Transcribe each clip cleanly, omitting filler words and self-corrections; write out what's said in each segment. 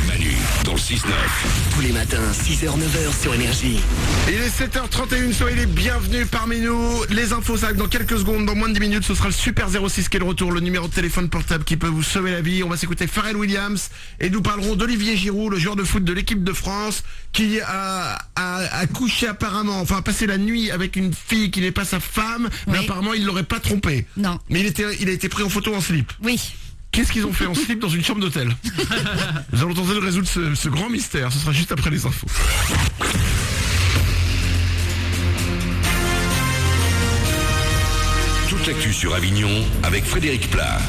Manu dans le 6-9. Tous les matins, 6h-9h sur Énergie. Il est 7h31, soyez les bienvenus parmi nous. Les infos, ça arrive dans quelques secondes, dans moins de 10 minutes. Ce sera le Super 06 qui est le retour, le numéro de téléphone portable qui peut vous sauver la vie. On va s'écouter Pharrell Williams et nous parlerons d'Olivier Giroud, le joueur de foot de l'équipe de France, qui a couché apparemment, enfin passé la nuit avec une fille qui n'est pas sa femme, mais Oui. apparemment il ne l'aurait pas trompé. Non. Mais il a été pris en photo en slip. Oui. Qu'est-ce qu'ils ont fait en slip dans une chambre d'hôtel? Nous allons tenter de résoudre ce grand mystère. Ce sera juste après les infos. Toute l'actu sur Avignon avec Frédéric Plat.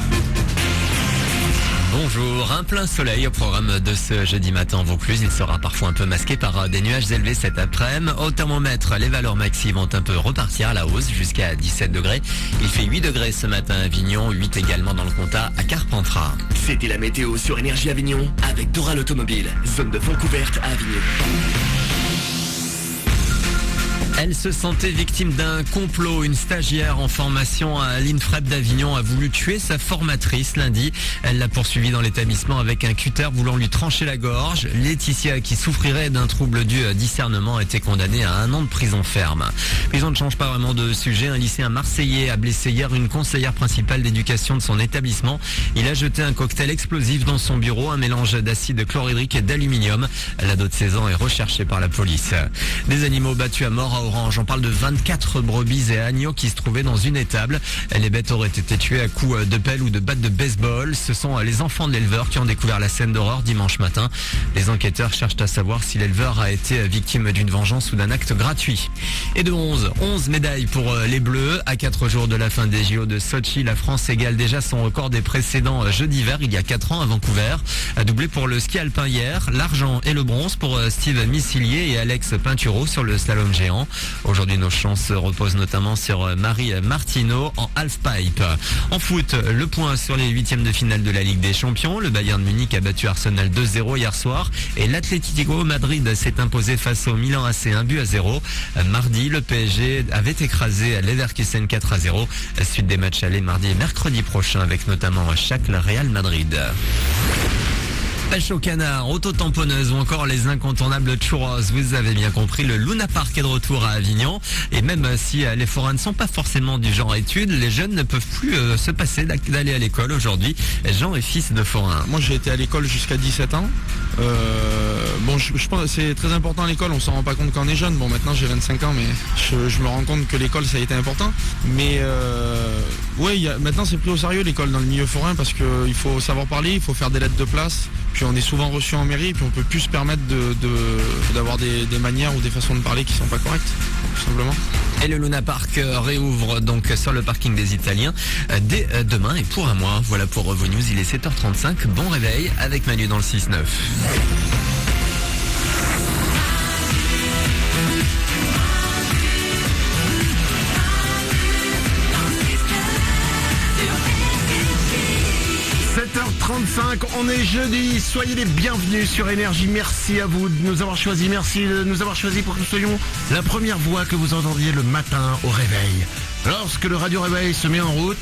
Bonjour, un plein soleil au programme de ce jeudi matin en Vaucluse. Il sera parfois un peu masqué par des nuages élevés cet après-midi. Au thermomètre, les valeurs maxi vont un peu repartir à la hausse jusqu'à 17 degrés. Il fait 8 degrés ce matin à Avignon, 8 également dans le Comtat à Carpentras. C'était la météo sur Énergie Avignon avec Dora l'automobile. Zone de vente couverte à Avignon. Elle se sentait victime d'un complot. Une stagiaire en formation à l'INFREP d'Avignon a voulu tuer sa formatrice lundi. Elle l'a poursuivie dans l'établissement avec un cutter voulant lui trancher la gorge. Laetitia, qui souffrirait d'un trouble du discernement, a été condamnée à 1 an de prison ferme. Puis on ne change pas vraiment de sujet. Un lycéen marseillais a blessé hier une conseillère principale d'éducation de son établissement. Il a jeté un cocktail explosif dans son bureau, un mélange d'acide chlorhydrique et d'aluminium. L'ado de 16 ans est recherché par la police. Des animaux battus à mort à Orange. On parle de 24 brebis et agneaux qui se trouvaient dans une étable. Les bêtes auraient été tuées à coups de pelle ou de batte de baseball. Ce sont les enfants de l'éleveur qui ont découvert la scène d'horreur dimanche matin. Les enquêteurs cherchent à savoir si l'éleveur a été victime d'une vengeance ou d'un acte gratuit. Et de 11 médailles pour les Bleus. À 4 jours de la fin des JO de Sochi, la France égale déjà son record des précédents Jeux d'hiver il y a 4 ans à Vancouver. A doublé pour le ski alpin hier, l'argent et le bronze pour Steve Missilier et Alex Pinturo sur le slalom géant. Aujourd'hui, nos chances reposent notamment sur Marie Martineau en halfpipe. En foot, le point sur les 8e de finale de la Ligue des Champions. Le Bayern Munich a battu Arsenal 2-0 hier soir et l'Atlético Madrid s'est imposé face au Milan AC 1-0. Mardi, le PSG avait écrasé Leverkusen 4-0. Suite des matchs allés mardi et mercredi prochain avec notamment Shakhtar Real Madrid. Pêche au canard, auto-tamponneuse ou encore les incontournables churros. Vous avez bien compris, le Luna Park est de retour à Avignon. Et même si les forains ne sont pas forcément du genre études, les jeunes ne peuvent plus se passer d'aller à l'école aujourd'hui. Jean est fils de forain. Moi j'ai été à l'école jusqu'à 17 ans. Je pense que c'est très important à l'école, on s'en rend pas compte quand on est jeune. Bon, maintenant j'ai 25 ans, mais je me rends compte que l'école ça a été important. Mais maintenant c'est pris au sérieux l'école dans le milieu forain parce qu'il faut savoir parler, il faut faire des lettres de place. Puis on est souvent reçu en mairie, puis on peut plus se permettre d'avoir des manières ou des façons de parler qui sont pas correctes, tout simplement. Et le Luna Park réouvre donc sur le parking des Italiens dès demain et pour un mois. Voilà pour vos news, il est 7h35. Bon réveil avec Manu dans le 6-9. On est jeudi, soyez les bienvenus sur Énergie. Merci à vous de nous avoir choisis, merci de nous avoir choisis pour que nous soyons la première voix que vous entendiez le matin au réveil. Lorsque le radio réveil se met en route,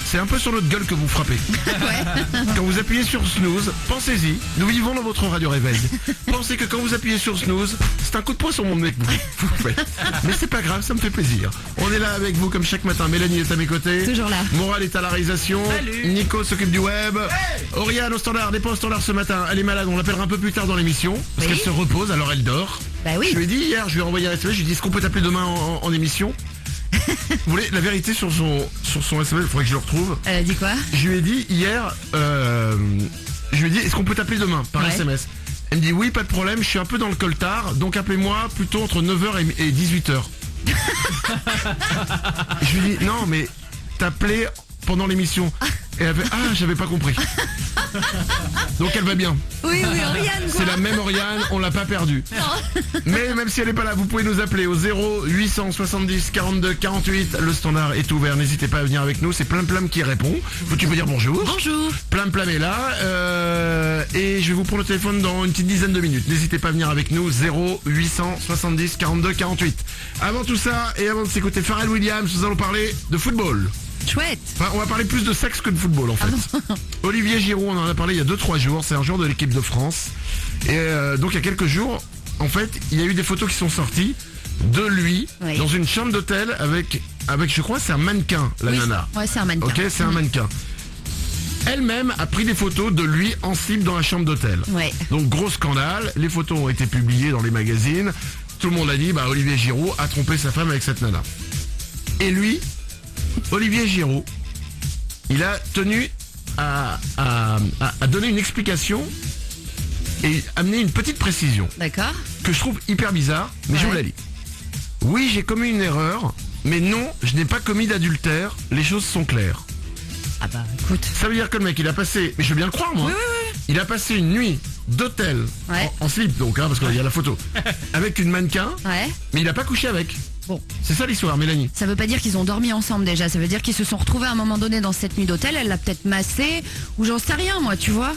c'est un peu sur notre gueule que vous frappez. Quand vous appuyez sur snooze, pensez-y, nous vivons dans votre radio réveil. Pensez que quand vous appuyez sur snooze, c'est un coup de poing sur mon nez que vous faites. Mais c'est pas grave, ça me fait plaisir. On est là avec vous comme chaque matin. Mélanie est à mes côtés. Toujours là. Moral est à la réalisation. Salut. Nico s'occupe du web. Oriane au standard, n'est pas au standard ce matin. Elle est malade, on l'appellera un peu plus tard dans l'émission. Parce Oui. qu'elle se repose, alors elle dort. Bah oui. Je lui ai dit hier, je lui ai envoyé un SMS, je lui ai dit est-ce qu'on peut t'appeler demain en émission? Vous voulez la vérité sur son SMS, il faudrait que je le retrouve. Dis quoi? Je lui ai dit hier, je lui ai dit est-ce qu'on peut t'appeler demain par Ouais. SMS? Elle me dit oui, pas de problème, je suis un peu dans le coltard, donc appelez-moi plutôt entre 9h et 18h. Je lui ai dit non mais t'appelais pendant l'émission. Et elle fait j'avais pas compris. Donc elle va bien. Oui, Oriane, quoi. C'est la même Oriane, on l'a pas perdue. Mais même si elle n'est pas là, vous pouvez nous appeler au 0870 42 48. Le standard est ouvert, n'hésitez pas à venir avec nous. C'est Plam Plam qui répond. Tu peux dire bonjour. Bonjour. Plam Plam est là. Et je vais vous prendre le téléphone dans une petite dizaine de minutes. N'hésitez pas à venir avec nous. 0870 42 48. Avant tout ça, et avant de s'écouter Pharrell Williams, nous allons parler de football. Chouette. Enfin, on va parler plus de sexe que de football en fait. Olivier Giroud, on en a parlé il y a 2-3 jours, c'est un joueur de l'équipe de France. Et donc il y a quelques jours, en fait, il y a eu des photos qui sont sorties de lui Oui. dans une chambre d'hôtel avec je crois c'est un mannequin, la Oui, nana. ouais, c'est un mannequin. Ok, c'est un mannequin. Elle-même a pris des photos de lui en slip dans la chambre d'hôtel. Ouais. Donc gros scandale, les photos ont été publiées dans les magazines. Tout le monde a dit, Olivier Giroud a trompé sa femme avec cette nana. Et lui, Olivier Giroud, il a tenu à donner une explication et amener une petite précision D'accord. que je trouve hyper bizarre, mais je Ouais. vous la lis. Oui, j'ai commis une erreur, mais non, je n'ai pas commis d'adultère, les choses sont claires. Ah bah écoute. Ça veut dire que le mec, il a passé, mais je veux bien le croire moi, il a passé une nuit d'hôtel, Ouais. en slip donc, parce qu'il y a la photo, avec une mannequin, Ouais. mais il a pas couché avec. Bon. C'est ça l'histoire, Mélanie. Ça veut pas dire qu'ils ont dormi ensemble déjà. Ça veut dire qu'ils se sont retrouvés à un moment donné dans cette nuit d'hôtel. Elle l'a peut-être massé ou j'en sais rien moi, tu vois.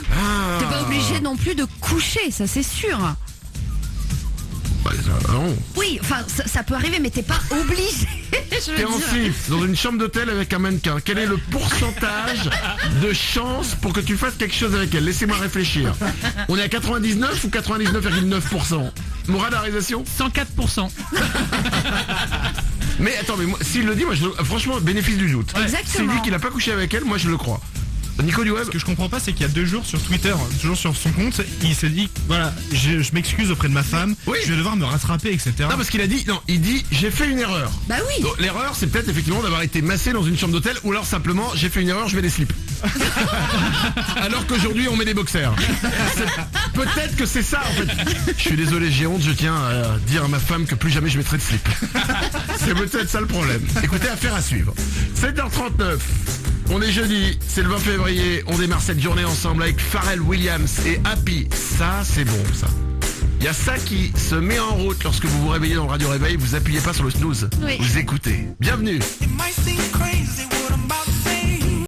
T'es pas obligé non plus de coucher, ça c'est sûr. Non. Oui, enfin ça peut arriver, mais t'es pas obligé. Je veux T'es en dire. slip dans une chambre d'hôtel avec un mannequin. Quel est le pourcentage de chance pour que tu fasses quelque chose avec elle? Laissez-moi réfléchir. On est à 99 ou 99,9%? Morale à réalisation? 104%. Mais attends, mais s'il le dit, moi, franchement, bénéfice du doute. Exactement. C'est lui qui n'a pas couché avec elle, moi je le crois. Nico Duweb. Ce que je comprends pas, c'est qu'il y a 2 jours sur Twitter, toujours sur son compte, il s'est dit, voilà, je m'excuse auprès de ma femme, Oui. je vais devoir me rattraper, etc. Non, parce qu'il a dit, il dit, j'ai fait une erreur. Bah oui. Donc, l'erreur, c'est peut-être effectivement d'avoir été massé dans une chambre d'hôtel, ou alors simplement, j'ai fait une erreur, je mets des slips. Alors qu'aujourd'hui, on met des boxers. Peut-être que c'est ça, en fait. Je suis désolé, j'ai honte, je tiens à dire à ma femme que plus jamais je mettrai de slip. C'est peut-être ça le problème. Écoutez, affaire à suivre. 7h39. On est jeudi, c'est le 20 février, on démarre cette journée ensemble avec Pharrell Williams et Happy. Ça, c'est bon, ça. Il y a ça qui se met en route lorsque vous vous réveillez dans le radio réveil, vous appuyez pas sur le snooze, Oui. vous écoutez. Bienvenue. It might seem crazy.